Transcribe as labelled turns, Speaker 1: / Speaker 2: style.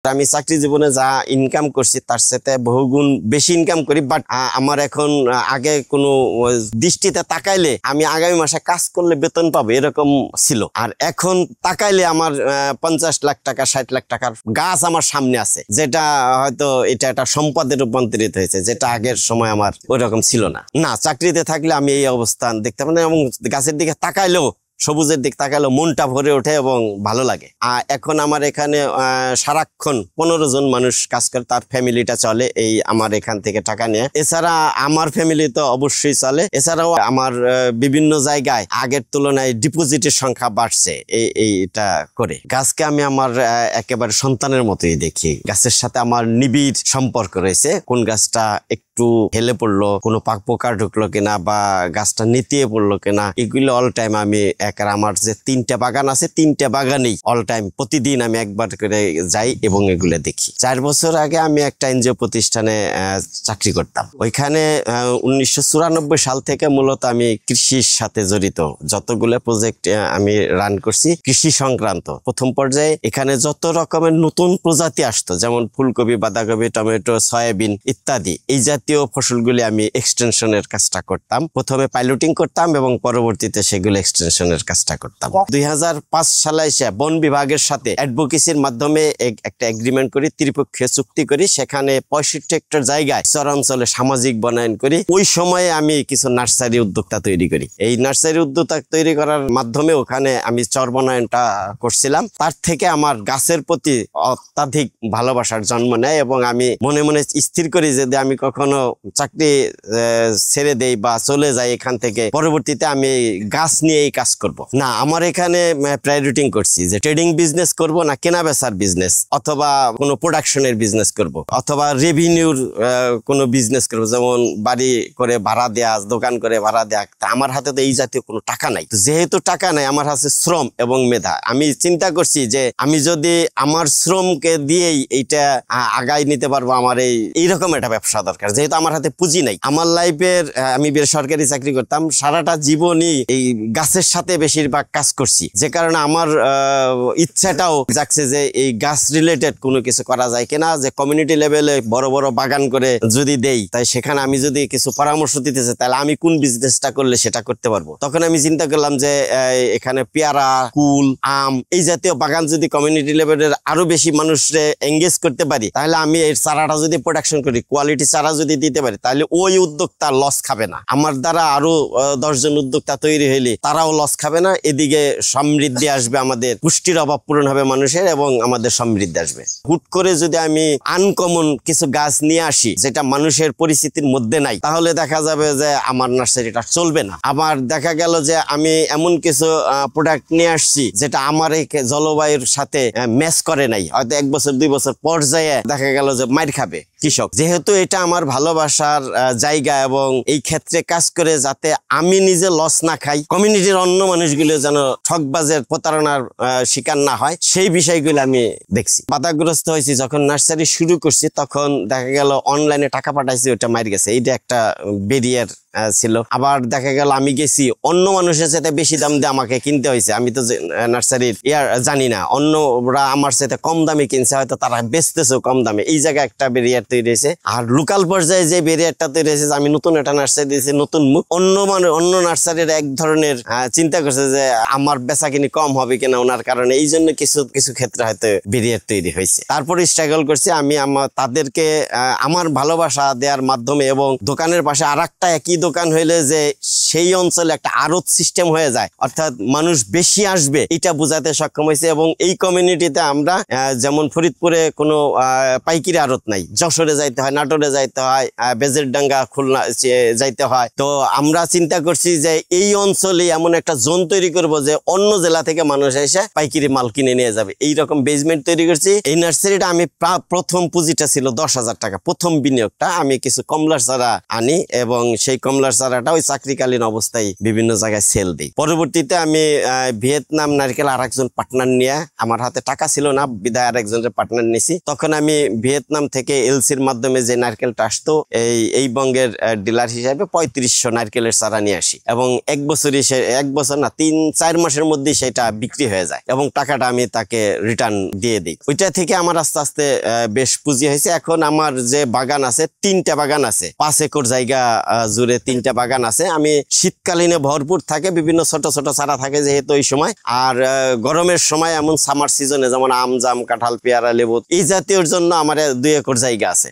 Speaker 1: আমি চাকরি জীবনে যা ইনকাম করছি তার সাথে বহুগুণ বেশি ইনকাম করি, বাট আমার এখন আগে কোনো দৃষ্টিতে তাকাইলে আমি আগামী মাসে কাজ করলে বেতন পাবো এরকম ছিল, আর এখন তাকাইলে আমার 50 লাখ টাকা 60 লাখ টাকার গাছ আমার সামনে আছে, যেটা হয়তো এটা একটা সম্পদে রূপান্তরিত হয়েছে, যেটা আগের সময় আমার ওইরকম ছিল না। না, চাকরিতে থাকলে আমি এই অবস্থান দেখতে পারি এবং গাছের দিকে তাকাইলেও সবুজের দিক তাকালেও মনটা ভরে ওঠে এবং ভালো লাগে। আর এখন আমার এখানে সারাক্ষণ 15 জন মানুষ কাজ করে, তার ফ্যামিলিটা চলে এই আমার এখান থেকে টাকা নিয়ে। এছাড়া আমার ফ্যামিলি তো অবশ্যই চলে, এছাড়াও আমার বিভিন্ন জায়গায় আগের তুলনায় ডিপোজিটের সংখ্যা বাড়ছে এইটা করে। গাছকে আমি আমার একেবারে সন্তানের মতোই দেখি। গাছের সাথে আমার নিবিড় সম্পর্ক রয়েছে। কোন গাছটা একটু হেলে পড়লো, কোনো পোকা ঢুকলো কিনা বা গাছটা নেতিয়ে পড়লো কিনা, এগুলো অল টাইম আমি আমার যে 3টা বাগান আছে 3টা বাগানেই অল টাইম প্রতিদিন আমি একবার করে যাই এবং এগুলো দেখি। 4 বছর আগে আমি একটা এনজিও প্রতিষ্ঠানে চাকরি করতাম। ওইখানে 1994 সাল থেকে মূলত আমি কৃষির সাথে জড়িত। যতগুলো প্রজেক্ট আমি রান করছি কৃষি সংক্রান্ত। প্রথম পর্যায়ে এখানে যত রকমের নতুন প্রজাতি আসতো, যেমন ফুলকপি, বাঁধাকপি, টমেটো, সয়াবিন ইত্যাদি, এই জাতীয় ফসলগুলি আমি এক্সটেনশনের কাজটা করতাম। প্রথমে পাইলটিং করতাম এবং পরবর্তীতে সেগুলো এক্সটেনশনের কাজটা করতাম। 2005 সালে এসে বন বিভাগের সাথে অ্যাডভোকেসির মাধ্যমে একটা এগ্রিমেন্ট করি, ত্রিপক্ষীয় চুক্তি করি। সেখানে 65 হেক্টর জায়গায় চরাঞ্চলে সামাজিক বনায়ন করি। ওই সময়ে আমি কিছু নার্সারি উদ্যোক্তা তৈরি করি। এই নার্সারি উদ্যোক্তা তৈরি করার মাধ্যমে ওখানে আমি চর বনায়নটা করছিলাম। তার থেকে আমার গাছের প্রতি অত্যাধিক ভালোবাসার জন্ম নেয় এবং আমি মনে মনে স্থির করি যদি আমি কখনো চাকরি ছেড়ে দেই বা চলে যাই এখান থেকে, পরবর্তীতে আমি গাছ নিয়ে এই কাজ করব না। আমার এখানে প্রায়োরিটি করছি যে ট্রেডিং বিজনেস করব না কেনা বেচার বিজনেস, অথবা কোনো প্রোডাকশনের বিজনেস করব, অথবা রেভিনিউর কোনো বিজনেস করব, যেমন বাড়ি করে ভাড়া দেয়া, দোকান করে ভাড়া দেয়া। আমার হাতে তো এই জাতীয় কোনো টাকা নাই। যেহেতু টাকা নাই, আমার হাতে শ্রম এবং মেধা। আমি চিন্তা করছি যে আমি যদি আমার শ্রমকে দিয়েই এইটা আগাই নিতে পারবো, আমার এইরকম একটা ব্যবসা দরকার। যেহেতু আমার হাতে পুঁজি নাই। আমার লাইফের আমি বেসরকারি চাকরি করতাম, সারাটা জীবনই এই গাছের সাথে বেশিরভাগ কাজ করছি, যে কারণে আমার ইচ্ছাটাও যাচ্ছে যে এই গাছ রিলেটেড কোনো কিছু করা যায় কিনা, যে কমিউনিটি লেভেলে বড় বড় বাগান করে যদি দেই, তাই সেখানে আমি যদি কিছু পরামর্শ দিতে চাই তাহলে আমি কোন বিজনেসটা করলে সেটা করতে পারবো। তখন আমি চিন্তা করলাম যে এখানে পেয়ারা, কুল, আম এই জাতীয় বাগান যদি কমিউনিটি লেভেলের আরো বেশি মানুষরে এঙ্গেজ করতে পারি, তাহলে আমি এর চারাটা যদি প্রোডাকশন করি, কোয়ালিটি চারা যদি দিতে পারি, তাহলে ওই উদ্যোক্তা লস খাবে না। আমার দ্বারা আরো 10 জন উদ্যোক্তা তৈরি হইলে তারাও লস খাবে না। এদিকে সমৃদ্ধি আসবে, আমাদের পুষ্টির অভাব পূরণ হবে মানুষের এবং আমাদের সমৃদ্ধি আসবে। হুট করে যদি আমি আনকমন কিছু গাছ নিয়ে আসি যেটা মানুষের পরিস্থিতির মধ্যে নাই, তাহলে দেখা যাবে যে আমার নার্সারিটা চলবে না। আবার দেখা গেল যে আমি এমন কিছু প্রোডাক্ট নিয়ে আসছি যেটা আমার এই জলবায়ুর সাথে ম্যাচ করে নাই, হয়তো 1 বছর 2 বছর পর্যায়ে দেখা গেল যে মাইর খাবে কৃষক। যেহেতু এটা আমার ভালোবাসার জায়গা এবং এই ক্ষেত্রে কাজ করে যাতে আমি নিজে লস না খাই, কমিউনিটির অন্য মানুষগুলো যেন ঠকবাজের প্রতারণার শিকার না হয়, সেই বিষয়গুলো আমি দেখছি। বাধাগ্রস্ত হয়েছি যখন নার্সারি শুরু করছি, তখন দেখা গেল অনলাইনে টাকা পাঠাইছি, ওটা মার গেছে। এইটা একটা ব্যারিয়ার ছিল। আবার দেখা গেল আমি গেছি অন্য মানুষের সাথে বেশি দাম দিয়ে আমাকে কিনতে হয়েছে। আমি তো নার্সারির জানি না, অন্যরা আমার সাথে কম দামে কিনছে, হয়তো তারা বেচতেছে কম দামে। এই জায়গায় একটা ব্যারিয়ার তৈরি হয়েছে। আর লোকাল পর্যায়ে যে ব্যারিয়ারটা তৈরি হয়েছে, আমি নতুন একটা নার্সারি দিয়েছি, নতুন মুখ, অন্য নার্সারির এক ধরনের চিন্তা করছে যে আমার বেচা কিনি কম হবে কিনা ওনার কারণে, এই জন্য কিছু ক্ষেত্রে হয়তো ব্যারিয়ার তৈরি হয়েছে। তারপরে স্ট্রাগল করছি আমি তাদেরকে আমার ভালোবাসা দেওয়ার মাধ্যমে, এবং দোকানের পাশে আর একটা একই দোকান হইলে যে সেই অঞ্চলে একটা আড়ত সিস্টেম হয়ে যায়, অর্থাৎ মানুষ বেশি আসবে, এটা বোঝাতে সক্ষম হয়েছে। এবং এই কমিউনিটিতে আমরা যেমন ফরিদপুরে কোনো পাইকারি আড়ত নাই, যশোরে যাইতে হয়, নাটোরে যাইতে হয়, বেজেরডাঙ্গা, খুলনা যাইতে হয়। তো আমরা চিন্তা করছি যে এই অঞ্চলে এমন একটা জোন তৈরি করব যে অন্য জেলা থেকে মানুষ এসে পাইকারি মাল কিনে নিয়ে যাবে। এইরকম বেসমেন্ট তৈরি করছি। এই নার্সারিটা আমি প্রথম পুঁজিটা ছিল 10,000 টাকা, প্রথম বিনিয়োগটা। আমি কিছু কমলার চারা আনি এবং সেই কমলার চারাটা ওই চাকরিকালীন অবস্থায় বিভিন্ন জায়গায় সেল দিই। পরবর্তীতে আমি ভিয়েতনাম নারকেল আরেকজন পার্টনার নিয়ে, আমার হাতে টাকা ছিল না বিধায় আরেকজনের পার্টনার নিয়েছি। তখন আমি ভিয়েতনাম থেকে এলসির মাধ্যমে যে নারকেলটা আসতো এই বঙ্গের ডিলার হিসাবে 3500 নারকেলের চারা নিয়ে আসি এবং এক বছর না 3-4 মাসের মধ্যে সেটা বিক্রি হয়ে যায় এবং টাকাটা আমি তাকে রিটার্ন দিয়ে দিই। ওইটা থেকে আমার আস্তে আস্তে বেশ পুঁজি হয়েছে। এখন আমার যে বাগান আছে 3টা বাগান আছে, 5 একর জায়গা জুড়ে 3টা বাগান আছে। আমি শীতকালীনে ভরপুর থাকে, বিভিন্ন ছোট ছোট চারা থাকে যেহেতু ওই সময়, আর গরমের সময় এমন সামার সিজনে যেমন আম জাম কাঁঠাল পেয়ারা লেবু এই জাতীয়র জন্য আমার 2 একর জায়গা আছে।